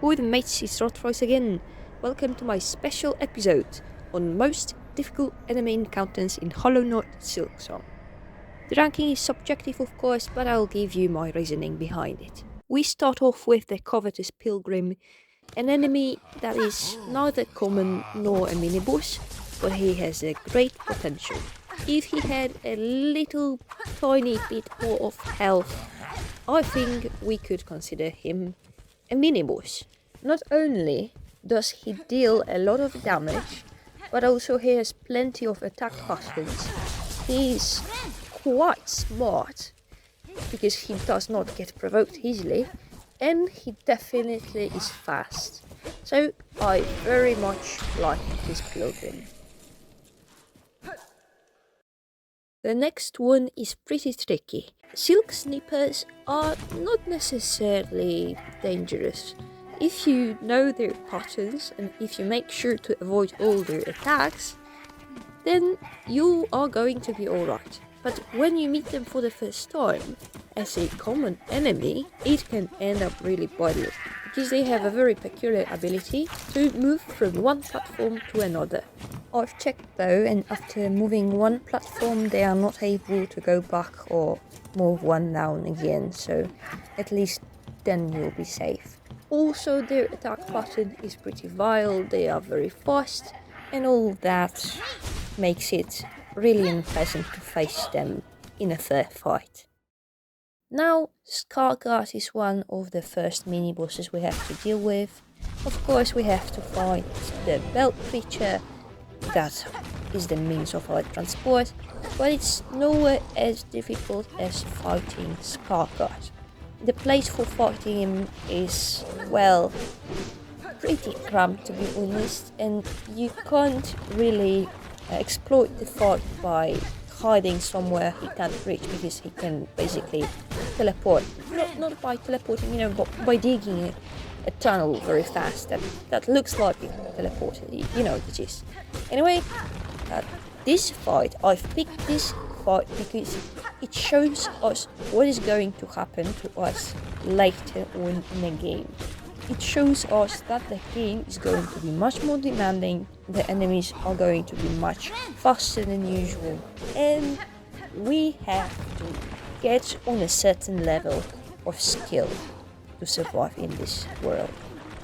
Ahoy the mates, it's Rothroyce again. Welcome to my special episode on most difficult enemy encounters in Hollow Knight Silksong. The ranking is subjective of course, but I'll give you my reasoning behind it. We start off with the Covetous Pilgrim, an enemy that is neither common nor a mini-boss, but he has a great potential. If he had a little tiny bit more of health, I think we could consider him a mini-boss. Not only does he deal a lot of damage, but also he has plenty of attack patterns. He is quite smart, because he does not get provoked easily, and he definitely is fast. So I very much like this pilgrim. The next one is pretty tricky. Silk Snippers are not necessarily dangerous. If you know their patterns and if you make sure to avoid all their attacks, then you are going to be alright. But when you meet them for the first time as a common enemy, it can end up really badly, because they have a very peculiar ability to move from one platform to another. I've checked though, and after moving one platform they are not able to go back or move one down again, so at least then you'll be safe. Also, their attack pattern is pretty vile, they are very fast, and all that makes it really unpleasant to face them in a fair fight. Now, Scarguard is one of the first mini-bosses we have to deal with. Of course, we have to fight the belt creature, that is the means of our transport, but it's nowhere as difficult as fighting Scarguard. The place for fighting him is, well, pretty cramped to be honest, and you can't really exploit the fight by hiding somewhere he can't reach, because he can basically teleport. Not by teleporting, but by digging a tunnel very fast that looks like it teleported. You know the gist. Anyway, this fight, I've picked this fight because it shows us what is going to happen to us later on in the game. It shows us that the game is going to be much more demanding, the enemies are going to be much faster than usual, and we have to get on a certain level of skill to survive in this world.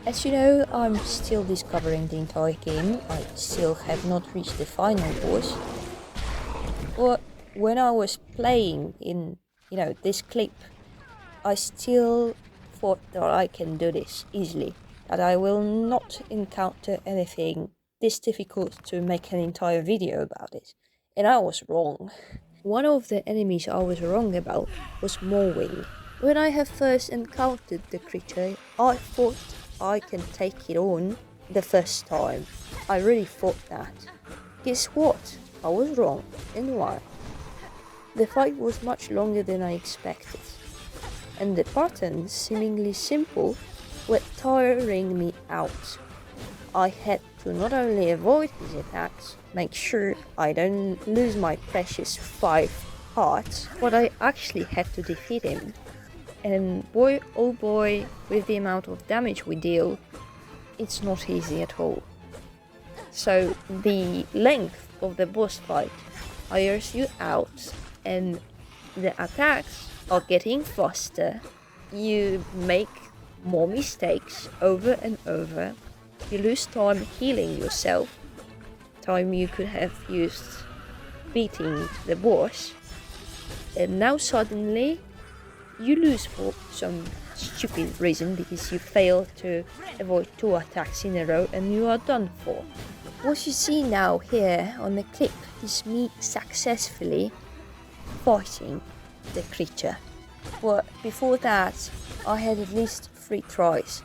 As you know, I'm still discovering the entire game, I still have not reached the final boss, but when I was playing in, this clip, I still thought that I can do this easily, that I will not encounter anything this difficult to make an entire video about it. And I was wrong. One of the enemies I was wrong about was Morwing. When I have first encountered the creature, I thought I can take it on the first time. I really thought that. Guess what? I was wrong. And why? The fight was much longer than I expected, and the patterns, seemingly simple, were tiring me out. I had to not only avoid his attacks, make sure I don't lose my precious 5 hearts, but I actually had to defeat him. And boy oh boy, with the amount of damage we deal, it's not easy at all. So the length of the boss fight tires you out, and the attacks are getting faster. You make more mistakes over and over. You lose time healing yourself, time you could have used beating the boss, and now suddenly you lose for some stupid reason, because you failed to avoid 2 attacks in a row and you are done for. What you see now here on the clip is me successfully fighting the creature. But before that, I had at least 3 tries.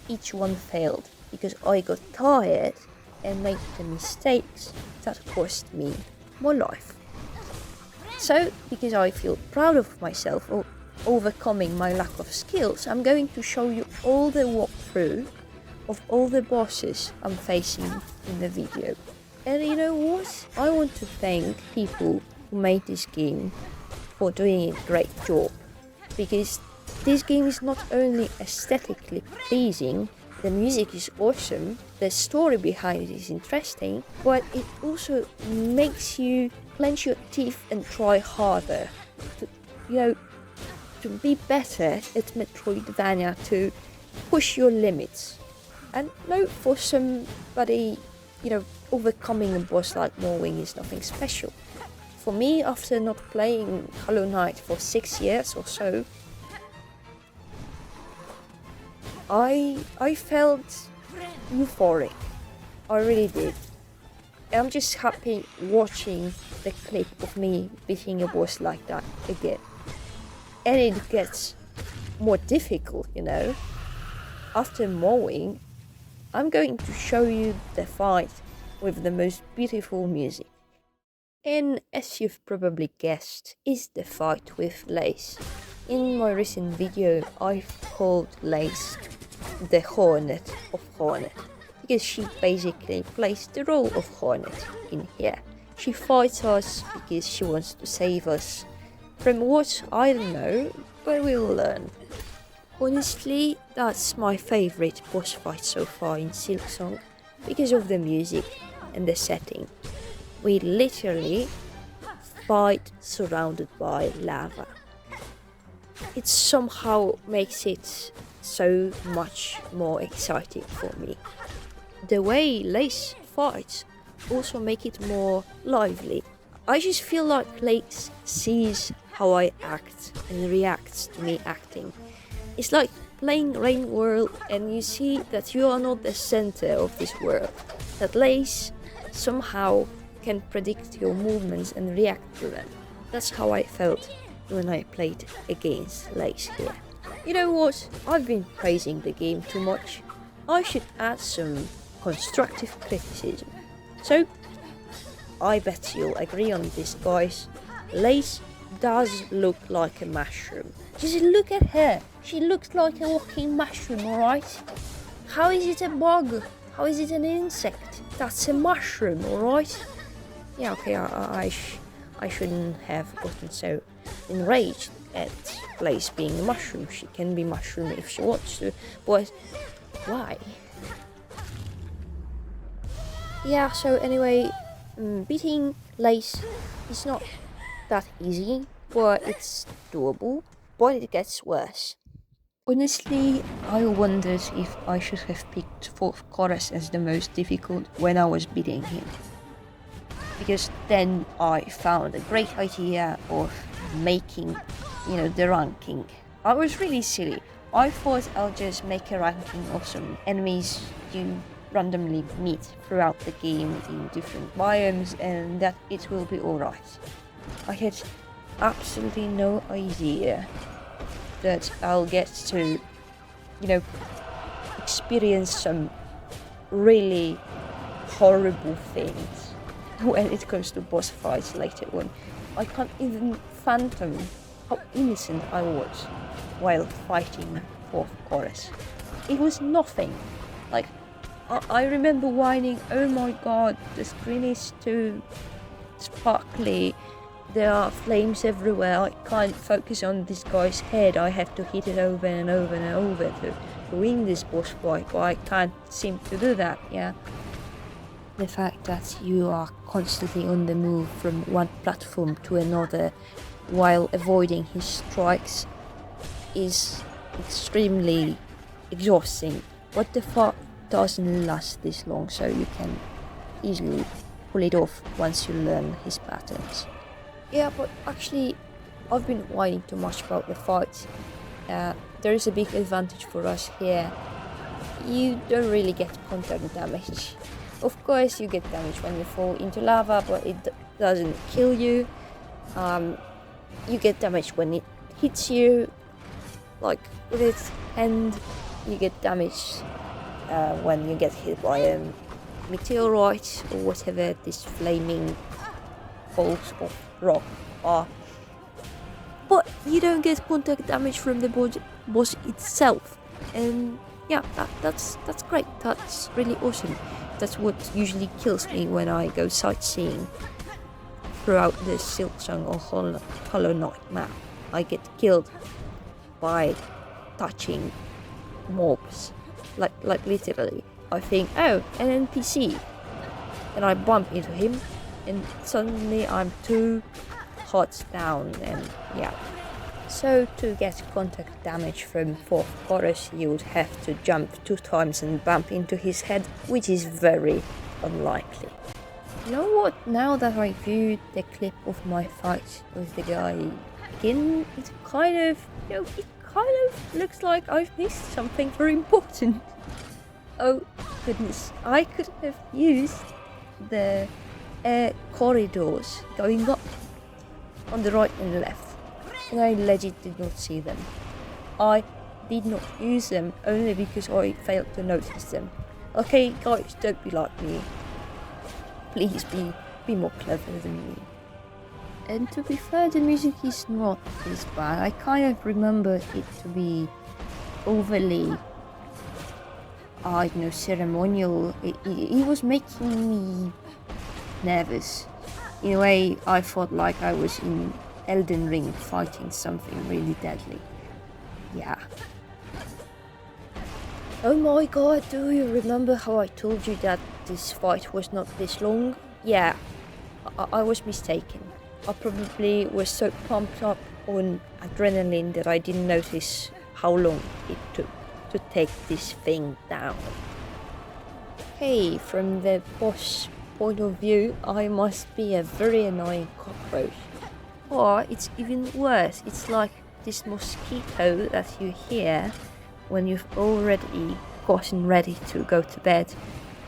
Each one failed because I got tired and made the mistakes that cost me my life. So, because I feel proud of myself for overcoming my lack of skills, I'm going to show you all the walkthrough of all the bosses I'm facing in the video. And you know what? I want to thank people who made this game for doing a great job, because this game is not only aesthetically pleasing, The music is awesome, the story behind it is interesting, but it also makes you clench your teeth and try harder to be better at Metroidvania, to push your limits. And no, for somebody, overcoming a boss like Morwing is nothing special. For me, after not playing Hollow Knight for 6 years or so, I felt euphoric. I really did. I'm just happy watching the clip of me beating a boss like that again. And it gets more difficult, After Morwing, I'm going to show you the fight with the most beautiful music. And as you've probably guessed, is the fight with Lace. In my recent video, I've called Lace the Hornet of Hornet, because she basically plays the role of Hornet in here. She fights us because she wants to save us from what I don't know, but we'll learn. Honestly, that's my favourite boss fight so far in Silksong, because of the music and the setting. We literally fight surrounded by lava. It somehow makes it so much more exciting for me. The way Lace fights also make it more lively. I just feel like Lace sees how I act and reacts to me acting. It's like playing Rain World and you see that you are not the center of this world. That Lace somehow can predict your movements and react to them. That's how I felt when I played against Lace here. You know what? I've been praising the game too much. I should add some constructive criticism. So, I bet you'll agree on this, guys. Lace does look like a mushroom. Just look at her. She looks like a walking mushroom, alright? How is it a bug? How is it an insect? That's a mushroom, alright? Yeah, okay, I shouldn't have gotten so enraged at Lace being a mushroom. She can be mushroom if she wants to, but why? Yeah, so anyway, beating Lace is not that easy, but it's doable, but it gets worse. Honestly, I wondered if I should have picked 4th Chorus as the most difficult when I was beating him. Because then I found a great idea of making, the ranking. I was really silly. I thought I'll just make a ranking of some enemies you randomly meet throughout the game in different biomes and that it will be alright. I had absolutely no idea that I'll get to, experience some really horrible things when it comes to boss fights later on. I can't even fathom how innocent I was while fighting 4th Chorus. It was nothing. Like, I remember whining, oh my god, the screen is too sparkly, there are flames everywhere, I can't focus on this guy's head, I have to hit it over and over and over to win this boss fight, but I can't seem to do that, yeah. The fact that you are constantly on the move from one platform to another while avoiding his strikes is extremely exhausting, but the fight doesn't last this long, so you can easily pull it off once you learn his patterns. Yeah, but actually I've been whining too much about the fights. There is a big advantage for us here. You don't really get contact damage. Of course you get damage when you fall into lava, but it doesn't kill you. You get damage when it hits you, like with its hand. You get damage when you get hit by a meteorite or whatever these flaming balls of rock are. But you don't get contact damage from the boss itself. And yeah, that's great. That's really awesome. That's what usually kills me when I go sightseeing throughout the Silksong or Hollow Knight map. I get killed by touching mobs. like literally. I think, oh, an NPC, and I bump into him, and suddenly I'm 2 hearts down, and yeah. So to get contact damage from 4th chorus, you would have to jump 2 times and bump into his head, which is very unlikely. You know what, now that I viewed the clip of my fight with the guy again, it kind of looks like I've missed something very important. Oh goodness, I could have used the air corridors going up on the right and left, and I legit did not see them. I did not use them only because I failed to notice them. Okay guys, don't be like me. Please be more clever than me. And to be fair, the music is not this bad. I kind of remember it to be overly, I don't know, ceremonial. It was making me nervous. In a way, I felt like I was in Elden Ring fighting something really deadly. Yeah. Oh my god, do you remember how I told you that this fight was not this long? Yeah, I was mistaken. I probably was so pumped up on adrenaline that I didn't notice how long it took to take this thing down. Hey, from the boss point of view, I must be a very annoying cockroach. Or it's even worse, it's like this mosquito that you hear when you've already gotten ready to go to bed,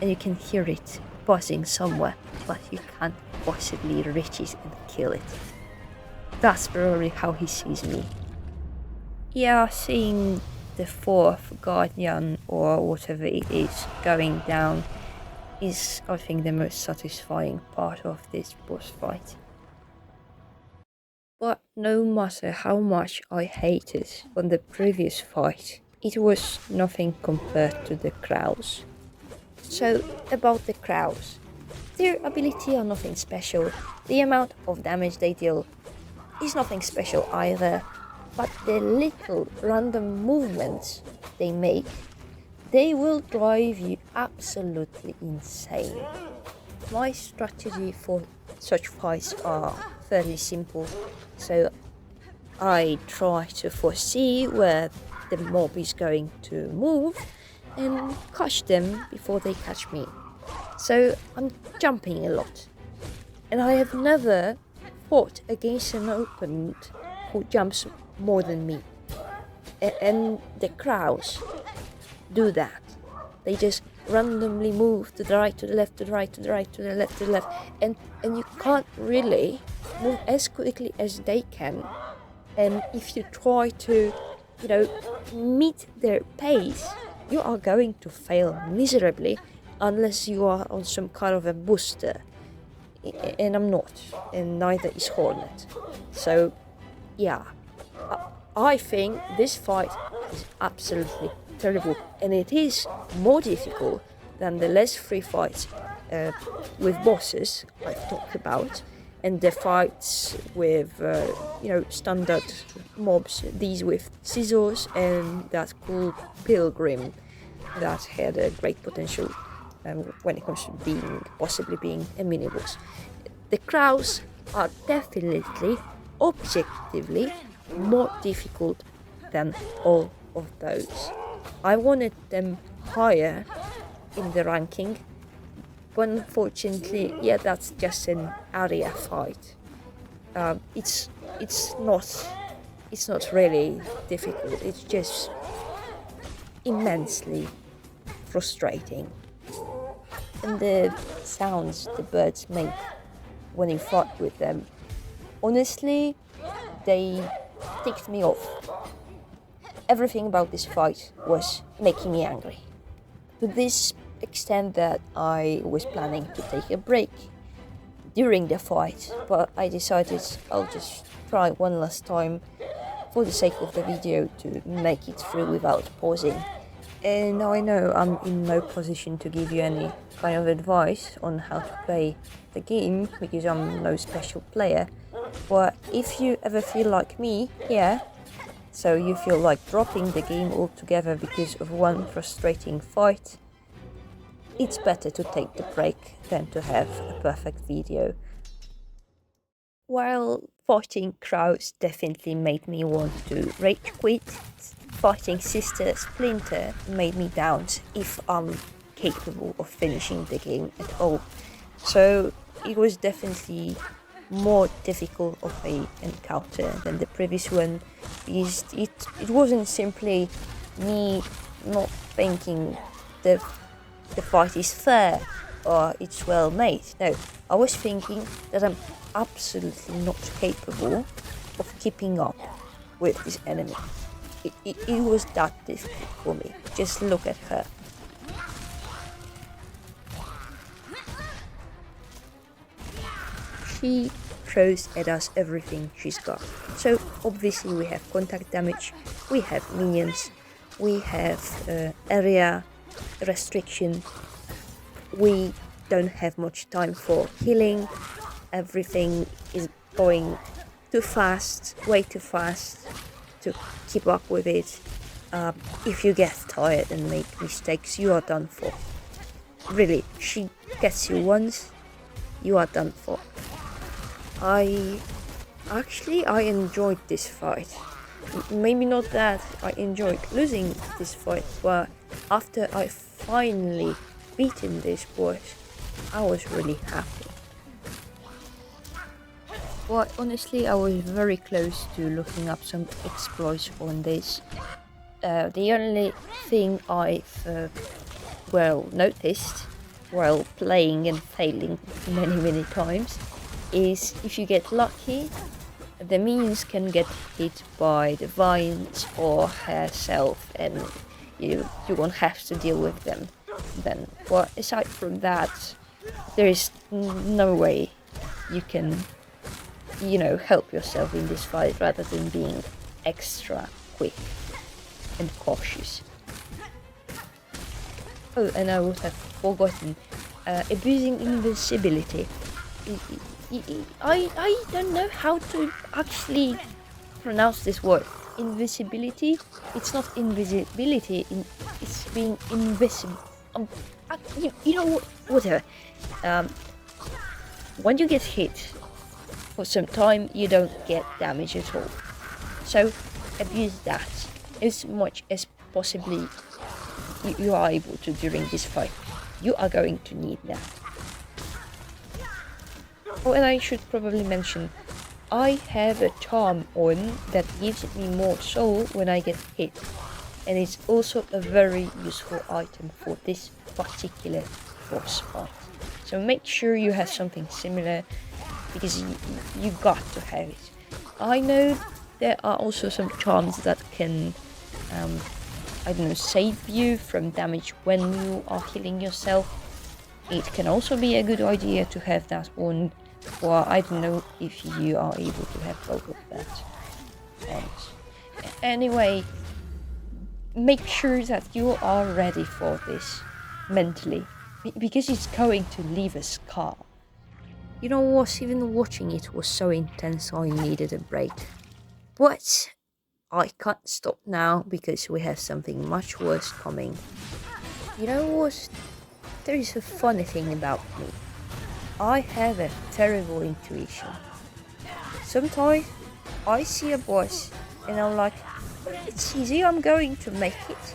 and you can hear it buzzing somewhere, but you can't possibly reach it and kill it. That's probably how he sees me. Yeah, seeing the 4th guardian or whatever it is going down is, I think, the most satisfying part of this boss fight. But no matter how much I hated on the previous fight, it was nothing compared to the crows. So, about the crows. Their ability are nothing special. The amount of damage they deal is nothing special either. But the little random movements they make, they will drive you absolutely insane. My strategy for such fights are fairly simple. So I try to foresee where the mob is going to move and catch them before they catch me. So I'm jumping a lot. And I have never fought against an opponent who jumps more than me. And the crows do that. They just randomly move to the right, to the left, to the right, to the right, to the left, to the left. And you can't really move as quickly as they can. And if you try to, meet their pace, you are going to fail miserably unless you are on some kind of a booster. And I'm not, and neither is Hornet. So, yeah, I think this fight is absolutely terrible, and it is more difficult than the less free fights with bosses I've talked about, and the fights with, standard mobs, these with scissors and that cool pilgrim that had a great potential when it comes to possibly being a mini-boss. The crows are definitely, objectively, more difficult than all of those. I wanted them higher in the ranking, but unfortunately, that's just an area fight. It's not really difficult. It's just immensely frustrating. And the sounds the birds make when you fight with them, honestly, they ticked me off. Everything about this fight was making me angry. To this extent that I was planning to take a break during the fight, but I decided I'll just try one last time for the sake of the video to make it through without pausing. And I know I'm in no position to give you any kind of advice on how to play the game because I'm no special player, but if you ever feel like me, so you feel like dropping the game altogether because of one frustrating fight, it's better to take the break than to have a perfect video. While fighting Kraus definitely made me want to rage quit, fighting Sister Splinter made me doubt if I'm capable of finishing the game at all. So it was definitely more difficult of a encounter than the previous one, because it wasn't simply me not thinking the fight is fair or it's well made. No, I was thinking that I'm absolutely not capable of keeping up with this enemy. It was that difficult for me. Just look at her. She throws at us everything she's got. So obviously we have contact damage, we have minions, we have area restriction, we don't have much time for healing, everything is going too fast, way too fast to keep up with it. If you get tired and make mistakes, you are done for. Really, she gets you once, you are done for. I enjoyed this fight. Maybe not that I enjoyed losing this fight, but after I finally beaten this boss, I was really happy. Well, honestly, I was very close to looking up some exploits on this. The only thing I've noticed while playing and failing many times is if you get lucky, the minions can get hit by the vines or herself, and you won't have to deal with them then. But aside from that, there is no way you can, help yourself in this fight rather than being extra quick and cautious. Oh, and I would have forgotten, abusing invincibility. I don't know how to actually pronounce this word. Invisibility? It's not invisibility, it's being invisible. Whatever. When you get hit for some time, you don't get damage at all. So abuse that as much as possibly you are able to during this fight. You are going to need that. Oh, and I should probably mention, I have a charm on that gives me more soul when I get hit, and it's also a very useful item for this particular boss fight. So make sure you have something similar, because you got to have it. I know there are also some charms that can, save you from damage when you are healing yourself. It can also be a good idea to have that on. Well, I don't know if you are able to have both of that. Anyway, make sure that you are ready for this mentally, because it's going to leave a scar. You know what, even watching it was so intense I needed a break. But I can't stop now because we have something much worse coming. You know what, there is a funny thing about me. I have a terrible intuition. Sometimes I see a boss and I'm like, it's easy, I'm going to make it.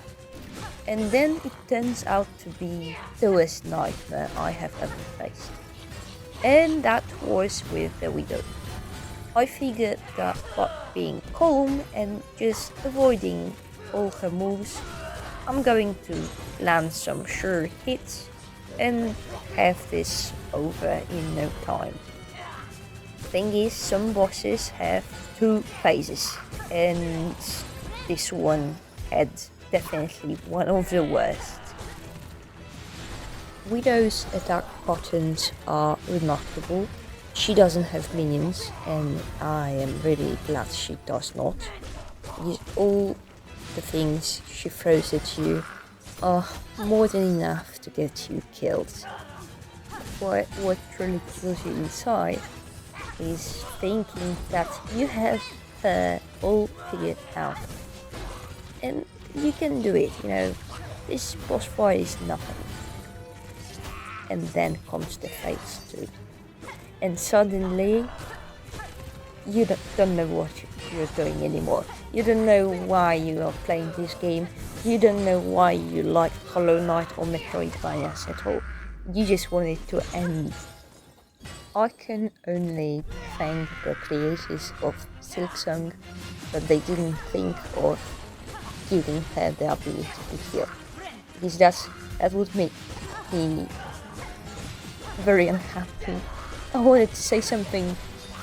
And then it turns out to be the worst nightmare I have ever faced. And that was with the Widow. I figured that by being calm and just avoiding all her moves, I'm going to land some sure hits and have this over in no time. Thing is, some bosses have two phases, and this one had definitely one of the worst. Widow's attack patterns are remarkable. She doesn't have minions, and I am really glad she does not. Because all the things she throws at you are more than enough to get you killed. What truly kills you inside is thinking that you have her all figured out And you can do it, you know. This boss fight is nothing. And then comes the phase 2. And suddenly, you don't know what you're doing anymore. You don't know why you are playing this game. You don't know why you like Hollow Knight or Metroidvanias at all. You just want it to end. I can only thank the creators of Silksong that they didn't think of giving her the ability to heal. Because that would make me very unhappy. I wanted to say something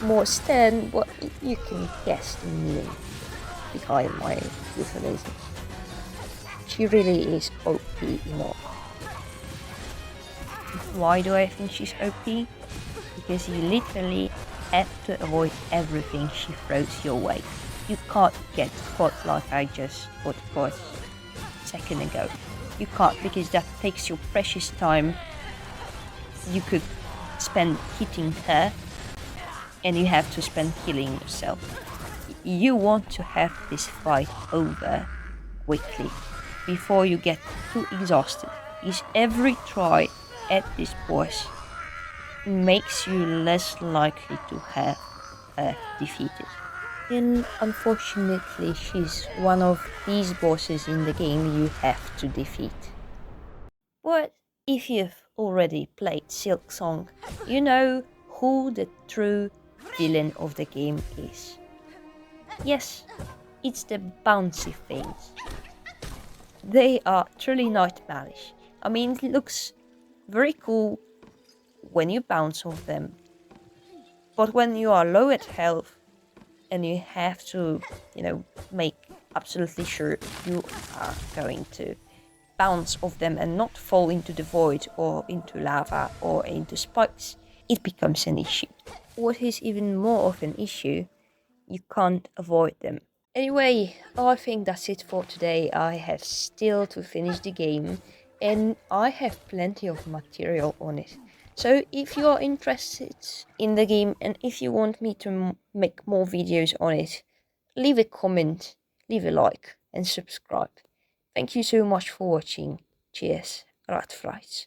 more stern, but you can guess the meaning behind my euphemism. She really is OP enough. Why do I think she's OP? Because you literally have to avoid everything she throws your way. You can't get caught like I just got caught a second ago. You can't, because that takes your precious time you could spend hitting her, and you have to spend healing yourself. You want to have this fight over quickly before you get too exhausted, because every try at this boss makes you less likely to have her defeated. And unfortunately, she's one of these bosses in the game you have to defeat. But if you've already played Silksong, you know who the true villain of the game is. Yes, it's the bouncy things. They are truly nightmarish. I mean, it looks very cool when you bounce off them, but when you are low at health and you have to, make absolutely sure you are going to bounce off them and not fall into the void or into lava or into spikes, it becomes an issue. What is even more of an issue, you can't avoid them. Anyway, I think that's it for today. I have still to finish the game and I have plenty of material on it. So if you are interested in the game and if you want me to make more videos on it, leave a comment, leave a like and subscribe. Thank you so much for watching. Cheers, Radfries.